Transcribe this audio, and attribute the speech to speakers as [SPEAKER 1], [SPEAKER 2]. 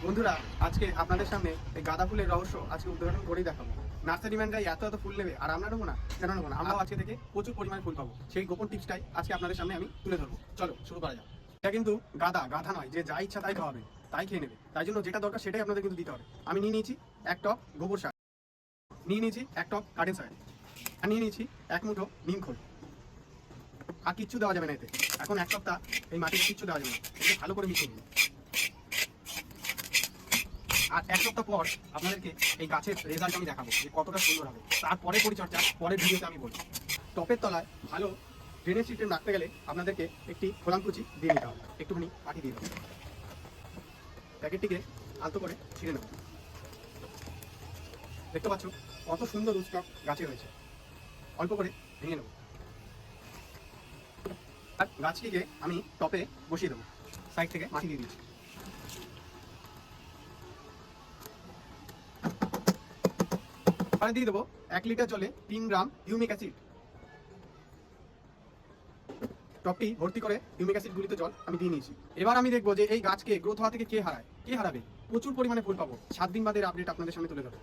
[SPEAKER 1] বন্ধুরা, আজকে আপনাদের সামনে এই গাঁদা ফুলের রহস্য আজকে উদ্ঘাটন করেই দেখাবো। নার্সারি ম্যানরাই এত ফুল নেবে আর আমরা নেবো না, কেন নেবো না? আমরাও আজকে থেকে প্রচুর পরিমাণে ফুল পাবো। সেই গোপন টিপসটাই আজকে আপনাদের সামনে আমি তুলে ধরবো। চলো শুরু করা যাক। এটা কিন্তু গাধা নয় যে যা ইচ্ছা তাই খাওয়াবে, তাই খেয়ে নেবে। তাই জন্য যেটা দরকার সেটাই আপনাদের কিন্তু দিতে হবে। আমি নিয়ে নিয়েছি 1 টব গোবর সার, নিয়ে নিয়েছি 1 টব গার্ডেন সয়েল, আর নিয়ে নিয়েছি 1 মুঠো নিম খোল। আর কিচ্ছু দেওয়া যাবে না এতে। এখন 1 সপ্তাহ এই মাটিতে কিচ্ছু দেওয়া যাবে না, এতে ভালো করে মিশিয়ে নিন। আর 1 সপ্তাহ পর আপনাদেরকে এই গাছের রেজাল্ট আমি দেখাবো যে কতটা সুন্দর হবে। তারপরে পরিচর্যা পরের ভিডিওতে আমি বলবো। টপের তলায় ভালো ড্রেনেজ সিস্টেম রাখতে গেলে আপনাদেরকে একটি খোলামকুচি দিয়ে নিতে হবে। একটুখানি মাটি দিয়ে দেবো, প্যাকেটটিকে আলতো করে ছিঁড়ে নেব। দেখতে পাচ্ছ কত সুন্দর রুটস্টক গাছে রয়েছে। অল্প করে ভেঙে নেব আর গাছটিকে আমি টপে বসিয়ে দেবো। সাইড থেকে মাটি দিয়ে দিচ্ছি। এবারে দিয়ে দেবো 1 লিটার জলে 3 গ্রাম হিউমিক অ্যাসিড। টপটি ভর্তি করে হিউমিক অ্যাসিড গুলিত জল আমি দিয়ে নিয়েছি। এবার আমি দেখবো যে এই গাছকে গ্রোথ হওয়া থেকে কে হারায়, কে হারাবে। প্রচুর পরিমাণে ফুল পাবো। 7 দিন বাদের আপডেট আপনাদের সামনে তুলে ধরবো।